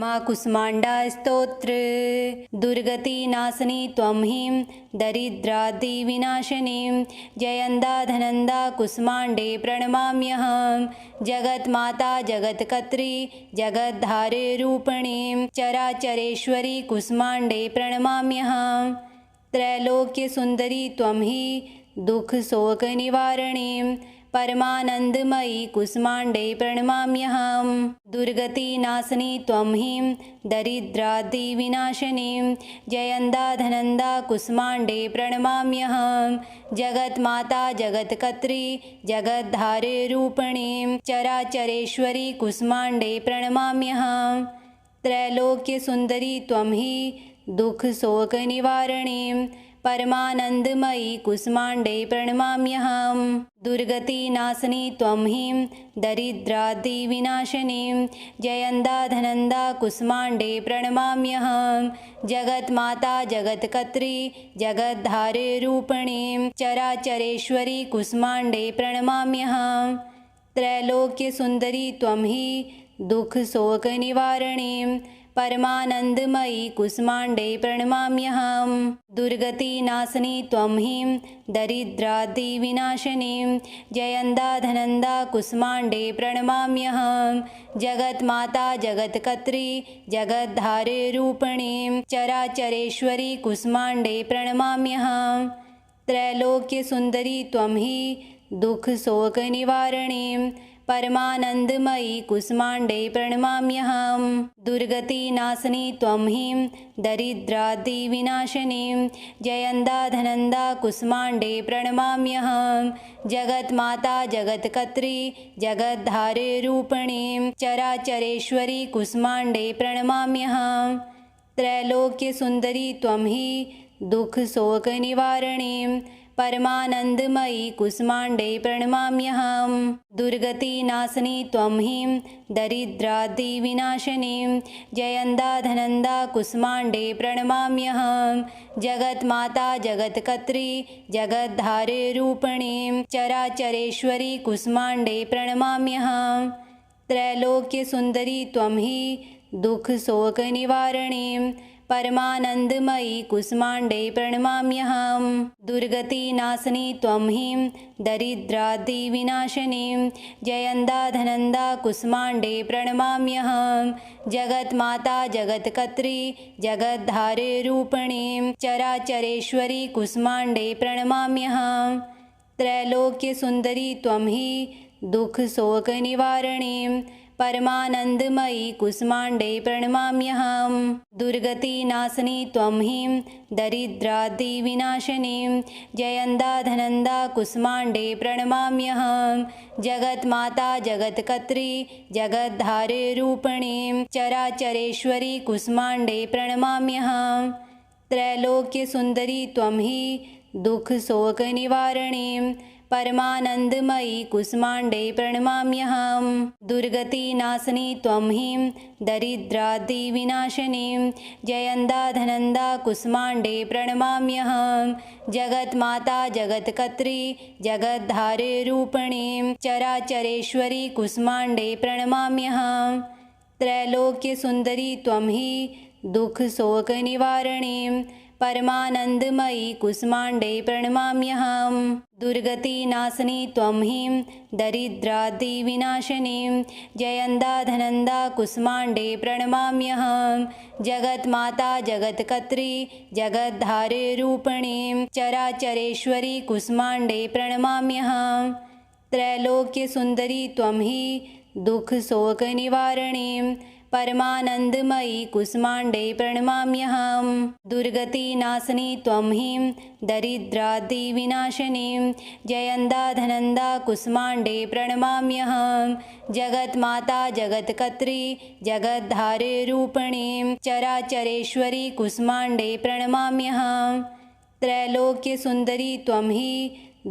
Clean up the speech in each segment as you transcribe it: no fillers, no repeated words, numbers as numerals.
माँ कुष्मांडा स्तोत्र। दुर्गतिनाशिनी त्वं हीं दरिद्रादिविनाशिनीं जयन्दा धनन्दा कुष्मांडे प्रणमाम्यहं। जगन्माता जगत्कर्त्री जगद्धारे रूपिणीं चराचरेश्वरी कुष्मांडे प्रणमाम्यहं। त्रैलोक्यसुन्दरी त्वं हि दुःखशोकनिवारणीं परमानन्दमयी कुष्मांडे प्रणमाम्यहं। दुर्गतिनाशिनी त्वं हीं दरिद्रादिविनाशिनीं जयन्दा धनन्दा कुष्मांडे प्रणमाम्यहं। जगन्माता जगत्कर्त्री जगद्धारे रूपिणीं चराचरेश्वरी कुष्मांडे प्रणमाम्यहं। त्रैलोक्यसुन्दरी त्वं हि दुःखशोकनिवारणीं परमानन्दमयी कुष्मांडे प्रणमाम्यहं। दुर्गतिनाशिनी त्वं हीं दरिद्रादिविनाशिनीं जयन्दा धनन्दा कुष्मांडे प्रणमाम्यहं। जगन्माता जगत्कर्त्री जगद्धारे रूपिणीं चराचरेश्वरी कुष्मांडे प्रणमाम्यहं। त्रैलोक्यसुन्दरी त्वं हि दुःखशोकनिवारणीं परमानन्दमयी कुष्मांडे प्रणमाम्यहं। दुर्गतिनाशिनी त्वं हीं दरिद्रादिविनाशिनीं जयन्दा धनन्दा कुष्मांडे प्रणमाम्यहं। जगन्माता जगत्कर्त्री जगद्धारे रूपिणीं चराचरेश्वरी कुष्मांडे प्रणमाम्यहं। त्रैलोक्यसुन्दरी त्वं हि दुःखशोकनिवारणीं परमानन्दमयी कुष्मांडे प्रणमाम्यहं। दुर्गतिनाशिनी त्वं हीं दरिद्रादिविनाशिनीं जयन्दा धनन्दा कुष्मांडे प्रणमाम्यहं। जगन्माता जगत्कर्त्री जगद्धारे रूपिणीं चराचरेश्वरी कुष्मांडे प्रणमाम्यहं। त्रैलोक्यसुन्दरी त्वं हि दुःखशोकनिवारणीं परमानन्दमयी कुष्मांडे प्रणमाम्यहं। दुर्गतिनाशिनी त्वं हीं दरिद्रादिविनाशिनीं जयन्दा धनन्दा कुष्मांडे प्रणमाम्यहं। जगन्माता जगत्कर्त्री जगद्धारे रूपिणीं चराचरेश्वरी कुष्मांडे प्रणमाम्यहं। त्रैलोक्यसुन्दरी त्वं हि दुःखशोकनिवारणीं परमानन्दमयी कुष्मांडे प्रणमाम्यहं। दुर्गतिनाशिनी त्वं हीं दरिद्रादिविनाशिनीं जयन्दा धनन्दा कुष्मांडे प्रणमाम्यहं। जगन्माता जगत्कर्त्री जगद्धारे रूपिणीं चराचरेश्वरी कुष्मांडे प्रणमाम्यहं। त्रैलोक्यसुन्दरी त्वं हि दुःखशोकनिवारणीं परमानन्दमयी कुष्मांडे प्रणमाम्यहं। दुर्गतिनाशिनी त्वं हीं दरिद्रादिविनाशिनीं जयन्दा धनन्दा कुष्मांडे प्रणमाम्यहं। जगन्माता जगत्कर्त्री जगद्धारे रूपिणीं चराचरेश्वरी कुष्मांडे प्रणमाम्यहं। त्रैलोक्यसुन्दरी त्वं हि दुःखशोकनिवारणीं परमानन्दमयी कुष्मांडे प्रणमाम्यहं। दुर्गतिनाशिनी त्वं हीं दरिद्रादिविनाशिनीं जयन्दा धनन्दा कुष्मांडे प्रणमाम्यहं। जगन्माता जगत्कर्त्री जगद्धारे रूपिणीं चराचरेश्वरी कुष्मांडे प्रणमाम्यहं। त्रैलोक्यसुन्दरी त्वं हि दुःखशोकनिवारणीं परमानन्दमयी कुष्मांडे प्रणमाम्यहं। दुर्गतिनाशिनी त्वं हीं दरिद्रादिविनाशिनीं जयन्दा धनन्दा कुष्मांडे प्रणमाम्यहं। जगन्माता जगत्कर्त्री जगद्धारे रूपिणीं चराचरेश्वरी कुष्मांडे प्रणमाम्यहं। त्रैलोक्यसुन्दरी त्वं हि दुःखशोकनिवारणीं परमानन्दमयी कुष्मांडे प्रणमाम्यहं। दुर्गतिनाशिनी त्वं हीं दरिद्रादिविनाशिनीं जयन्दा धनन्दा कुष्मांडे प्रणमाम्यहं। जगन्माता जगत्कर्त्री जगद्धारे रूपिणीं चराचरेश्वरी कुष्मांडे प्रणमाम्यहं। त्रैलोक्यसुन्दरी त्वं हि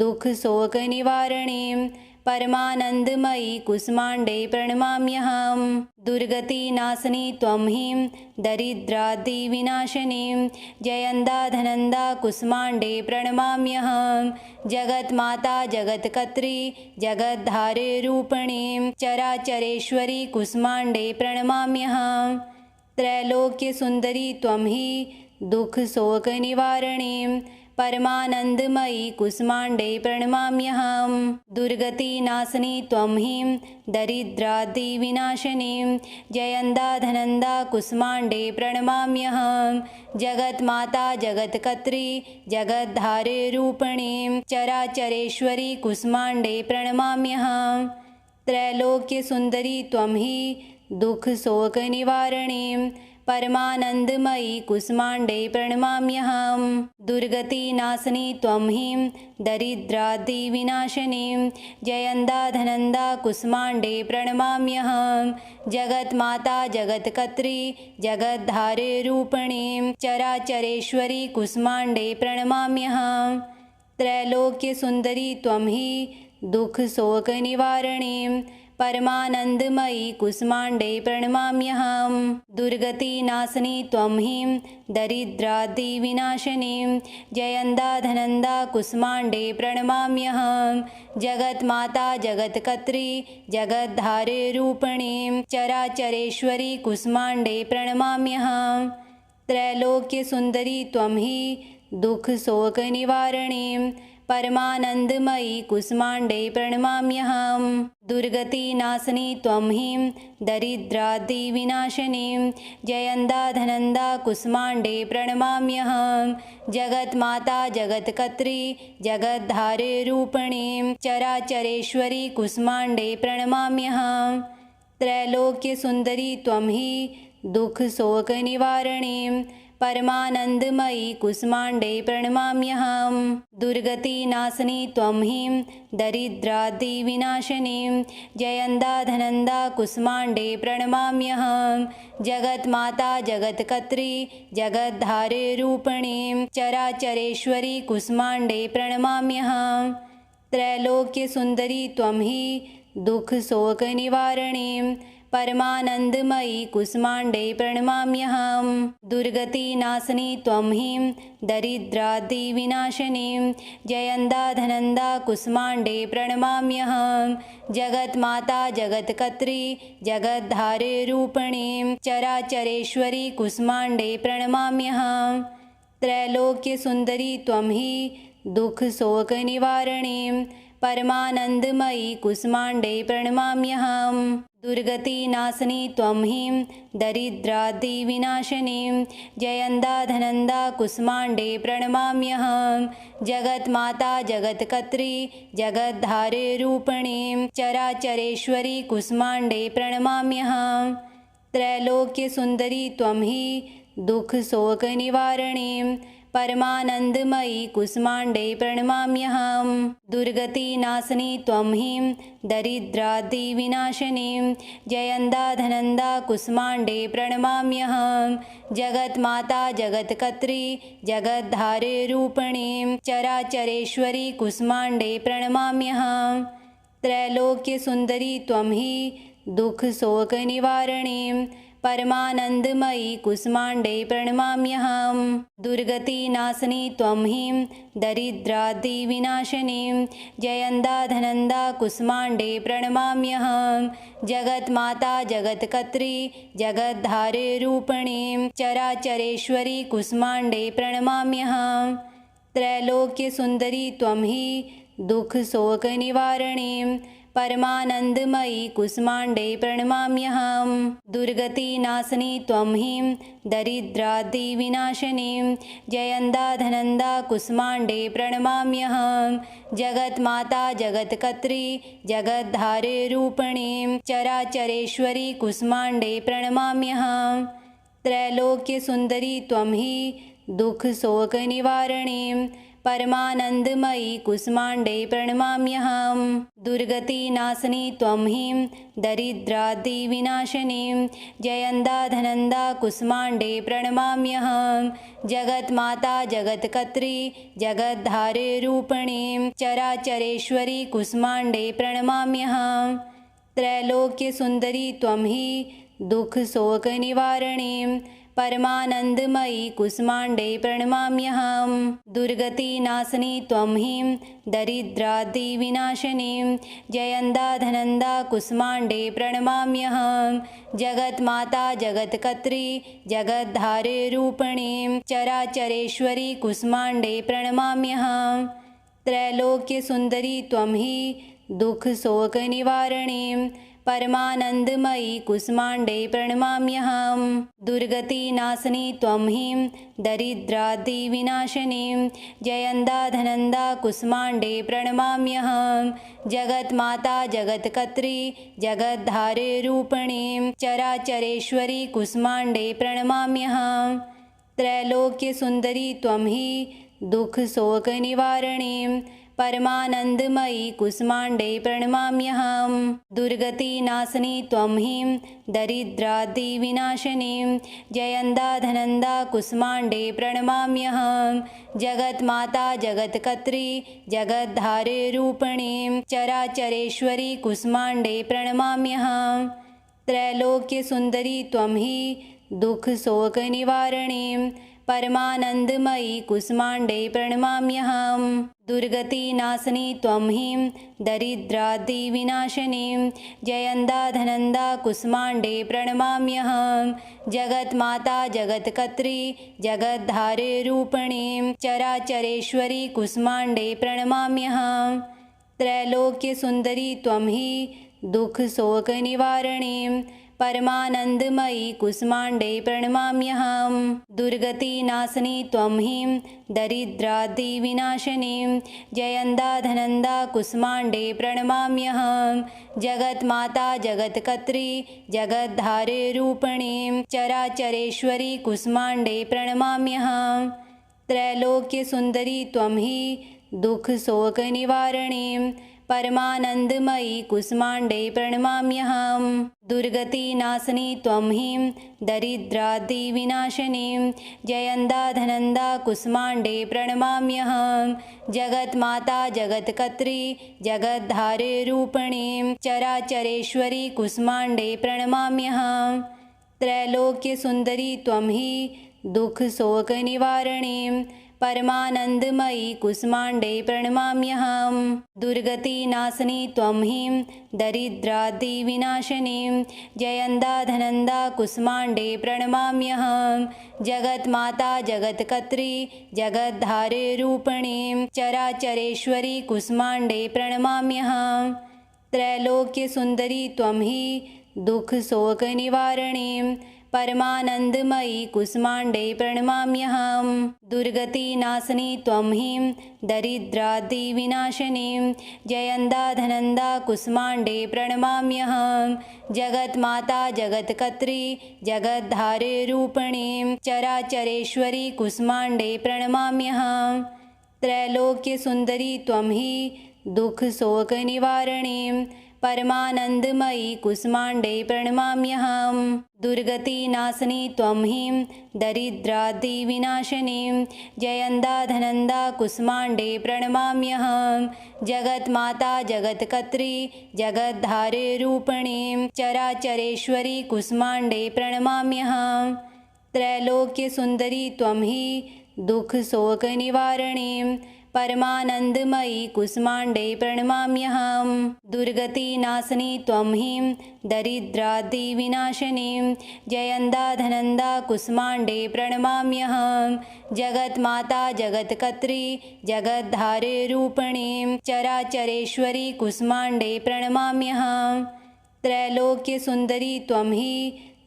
दुःखशोकनिवारणीं परमानन्दमयी कुष्मांडे प्रणमाम्यहं। दुर्गतिनाशिनी त्वं हीं दरिद्रादिविनाशिनीं जयन्दा धनन्दा कुष्मांडे प्रणमाम्यहं। जगन्माता जगत्कर्त्री जगद्धारे रूपिणीं चराचरेश्वरी कुष्मांडे प्रणमाम्यहं। त्रैलोक्यसुन्दरी त्वं हि दुःखशोकनिवारणीं परमानन्दमयी कुष्माण्डे प्रणमाम्यहं। दुर्गतिनाशिनी त्वं हि दरिद्रादिविनाशिनीं जयन्दाधनन्दा कुष्माण्डे प्रणमाम्यहं। जगन्माता जगत्कर्त्री जगद्धारिरूपिणीं चराचरेश्वरी कुष्माण्डे प्रणमाम्यहं। त्रैलोक्यसुन्दरी त्वं हि दुःखशोकनिवारणीं परमानन्दमयी कुष्माण्डे प्रणमाम्यहं। दुर्गतिनाशिनी त्वं हि दरिद्रादिविनाशिनीं जयन्दाधनन्दा कुष्माण्डे प्रणमाम्यहं। जगन्माता जगत्कर्त्री जगद्धारिरूपिणीं चराचरेश्वरी कुष्माण्डे प्रणमाम्यहं। त्रैलोक्यसुन्दरी त्वं हि दुःखशोकनिवारणीं परमानन्दमयी कुष्माण्डे प्रणमाम्यहं। दुर्गतिनाशिनी त्वं हि दरिद्रादिविनाशिनीं जयन्दाधनन्दा कुष्माण्डे प्रणमाम्यहं। जगन्माता जगत्कर्त्री जगद्धारिरूपिणीं चराचरेश्वरी कुष्माण्डे प्रणमाम्यहं। त्रैलोक्यसुन्दरी त्वं हि दुःखशोकनिवारणीं परमानन्दमयी कुष्माण्डे प्रणमाम्यहं। दुर्गतिनाशिनी त्वं हि दरिद्रादिविनाशिनीं जयन्दाधनन्दा कुष्माण्डे प्रणमाम्यहं। जगन्माता जगत्कर्त्री जगद्धारिरूपिणीं चराचरेश्वरी कुष्माण्डे प्रणमाम्यहं। त्रैलोक्यसुन्दरी त्वं हि दुःखशोकनिवारणीं परमानन्दमयी कुष्माण्डे प्रणमाम्यहं। दुर्गतिनाशिनी त्वं हि दरिद्रादिविनाशिनीं जयन्दाधनन्दा कुष्माण्डे प्रणमाम्यहं। जगन्माता जगत्कर्त्री जगद्धारिरूपिणीं चराचरेश्वरी कुष्माण्डे प्रणमाम्यहं। त्रैलोक्यसुन्दरी त्वं हि दुःखशोकनिवारणीं परमानन्दमयी कुष्माण्डे प्रणमाम्यहं। दुर्गतिनाशिनी त्वं हि दरिद्रादिविनाशिनीं जयन्दाधनन्दा कुष्माण्डे प्रणमाम्यहं। जगन्माता जगत्कर्त्री जगद्धारिरूपिणीं चराचरेश्वरी कुष्माण्डे प्रणमाम्यहं। त्रैलोक्यसुन्दरी त्वं हि दुःखशोकनिवारणीं परमानन्दमयी कुष्माण्डे प्रणमाम्यहं। दुर्गतिनाशिनी त्वं हि दरिद्रादिविनाशिनीं जयन्दाधनन्दा कुष्माण्डे प्रणमाम्यहं। जगन्माता जगत्कर्त्री जगद्धारिरूपिणीं चराचरेश्वरी कुष्माण्डे प्रणमाम्यहं। त्रैलोक्यसुन्दरी त्वं हि दुःखशोकनिवारणीं परमानन्दमयी कुष्माण्डे प्रणमाम्यहं। दुर्गतिनाशिनी त्वं हि दरिद्रादिविनाशिनीं जयन्दाधनन्दा कुष्माण्डे प्रणमाम्यहं। जगन्माता जगत्कर्त्री जगद्धारिरूपिणीं चराचरेश्वरी कुष्माण्डे प्रणमाम्यहं। त्रैलोक्यसुन्दरी त्वं हि दुःखशोकनिवारणीं परमानन्दमयी कुष्माण्डे प्रणमाम्यहं। दुर्गतिनाशिनी त्वं हि दरिद्रादिविनाशिनीं जयन्दाधनन्दा कुष्माण्डे प्रणमाम्यहं। जगन्माता जगत्कर्त्री जगद्धारिरूपिणीं चराचरेश्वरी कुष्माण्डे प्रणमाम्यहं। त्रैलोक्यसुन्दरी त्वं हि दुःखशोकनिवारणीं परमानन्दमयी कुष्माण्डे प्रणमाम्यहं। दुर्गतिनाशिनी त्वं हि दरिद्रादिविनाशिनीं जयन्दाधनन्दा कुष्माण्डे प्रणमाम्यहं। जगन्माता जगत्कर्त्री जगद्धारिरूपिणीं चराचरेश्वरी कुष्माण्डे प्रणमाम्यहं। त्रैलोक्यसुन्दरी त्वं हि दुःखशोकनिवारणीं परमानन्दमयी कुष्माण्डे प्रणमाम्यहं। दुर्गतिनाशिनी त्वं हि दरिद्रादिविनाशिनीं जयन्दाधनन्दा कुष्माण्डे प्रणमाम्यहं। जगन्माता जगत्कर्त्री जगद्धारिरूपिणीं चराचरेश्वरी कुष्माण्डे प्रणमाम्यहं। त्रैलोक्यसुन्दरी त्वं हि दुःखशोकनिवारणीं परमानन्दमयी कुष्माण्डे प्रणमाम्यहं। दुर्गतिनाशिनी त्वं हीं दरिद्रादिविनाशिनीं जयन्दाधनन्दा कुष्माण्डे प्रणमाम्यहं। जगन्माता जगत्कर्त्री जगद्धारिणीं चराचरेश्वरी कुष्माण्डे प्रणमाम्यहं। त्रैलोक्यसुन्दरी त्वं हि दुःखशोकनिवारणीं परमानन्दमयी कुष्माण्डे प्रणमाम्यहं। दुर्गतिनाशिनी त्वं हीं दरिद्रादिविनाशिनीं जयन्दाधनन्दा कुष्माण्डे प्रणमाम्यहं। जगन्माता जगत्कर्त्री जगद्धारिणीं चराचरेश्वरी कुष्माण्डे प्रणमाम्यहं। त्रैलोक्यसुन्दरी त्वं हि दुःखशोकनिवारणीं परमानन्दमयी कुष्माण्डे प्रणमाम्यहं। दुर्गतिनाशिनी त्वं हीं दरिद्रादिविनाशिनीं जयन्दाधनन्दा कुष्माण्डे प्रणमाम्यहं। जगन्माता जगत्कर्त्री जगद्धारिणीं चराचरेश्वरी कुष्माण्डे प्रणमाम्यहं। त्रैलोक्यसुन्दरी त्वं हि दुःखशोकनिवारणीं परमानन्दमयी कुष्माण्डे प्रणमाम्यहं। दुर्गतिनाशिनी त्वं हीं दरिद्रादिविनाशिनीं जयन्दाधनन्दा कुष्माण्डे प्रणमाम्यहं। जगन्माता जगत्कर्त्री जगद्धारिणीं चराचरेश्वरी कुष्माण्डे प्रणमाम्यहं। त्रैलोक्यसुन्दरी त्वं हि दुःखशोकनिवारणीं परमानन्दमयी कुष्माण्डे प्रणमाम्यहं। दुर्गतिनाशिनी त्वं हीं दरिद्रादिविनाशिनीं जयन्दाधनन्दा कुष्माण्डे प्रणमाम्यहं। जगन्माता जगत्कर्त्री जगद्धारिणीं चराचरेश्वरी कुष्माण्डे प्रणमाम्यहं। त्रैलोक्यसुन्दरी त्वं हि दुःखशोकनिवारणीं परमानन्दमयी कुष्माण्डे प्रणमाम्यहं। दुर्गतिनाशिनी त्वं हीं दरिद्रादिविनाशिनीं जयन्दाधनन्दा कुष्माण्डे प्रणमाम्यहं। जगन्माता जगत्कर्त्री जगद्धारिणीं चराचरेश्वरी कुष्माण्डे प्रणमाम्यहं। त्रैलोक्यसुन्दरी त्वं हि दुःखशोकनिवारणीं परमानन्दमयी कुष्माण्डे प्रणमाम्यहं। दुर्गतिनाशिनी त्वं हीं दरिद्रादिविनाशिनीं जयन्दाधनन्दा कुष्माण्डे प्रणमाम्यहं। जगन्माता जगत्कर्त्री जगद्धारिणीं चराचरेश्वरी कुष्माण्डे प्रणमाम्यहं। त्रैलोक्यसुन्दरी त्वं हि दुःखशोकनिवारणीं परमानन्दमयी कुष्माण्डे प्रणमाम्यहं। दुर्गतिनाशिनी त्वं हीं दरिद्रादिविनाशिनीं जयन्दाधनन्दा कुष्माण्डे प्रणमाम्यहं। जगन्माता जगत्कर्त्री जगद्धारिणीं चराचरेश्वरी कुष्माण्डे प्रणमाम्यहं। त्रैलोक्यसुन्दरी त्वं हि दुःखशोकनिवारणीं परमानन्दमयी कुष्माण्डे प्रणमाम्यहं। दुर्गतिनाशिनी त्वं हीं दरिद्रादिविनाशिनीं जयन्दाधनन्दा कुष्माण्डे प्रणमाम्यहं। जगन्माता जगत्कर्त्री जगद्धारिणीं चराचरेश्वरी कुष्माण्डे प्रणमाम्यहं। त्रैलोक्यसुन्दरी त्वं हि दुःखशोकनिवारणीं परमानन्दमयी कुष्माण्डे प्रणमाम्यहं। दुर्गतिनाशिनी त्वं हीं दरिद्रादिविनाशिनीं जयन्दाधनन्दा कुष्माण्डे प्रणमाम्यहं। जगन्माता जगत्कर्त्री जगद्धारिणीं चराचरेश्वरी कुष्माण्डे प्रणमाम्यहं। त्रैलोक्यसुन्दरी त्वं हि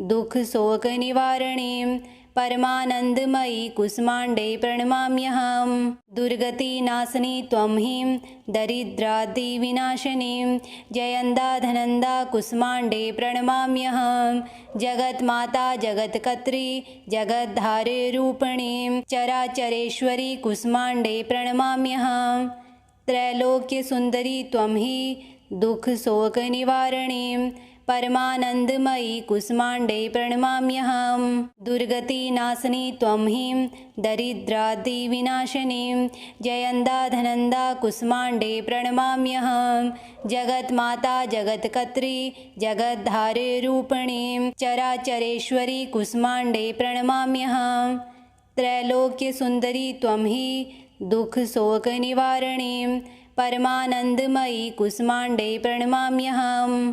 दुःखशोकनिवारणीं परमानन्दमयी कुष्माण्डे प्रणमाम्यहं। दुर्गतिनाशिनी त्वं हीं दरिद्रादिविनाशिनीं जयन्दाधनन्दा कुष्माण्डे प्रणमाम्यहं। जगन्माता जगत्कर्त्री जगद्धारिणीं चराचरेश्वरी कुष्माण्डे प्रणमाम्यहं। त्रैलोक्यसुन्दरी त्वं हि दुःखशोकनिवारणीं परमानन्दमयी कुष्माण्डे प्रणमाम्यहं दुर्गतिनाशिनी त्वं हीं दरिद्रादिविनाशिनीं जयन्दाधनन्दा कुष्माण्डे प्रणमाम्यहं जगन्माता जगत्कर्त्री जगद्धारिरूपिणीं चराचरेश्वरी कुष्माण्डे प्रणमाम्यहं त्रैलोक्यसुन्दरी त्वं हि दुःखशोकनिवारणीं परमानन्दमयी कुष्माण्डे प्रणमाम्यहम्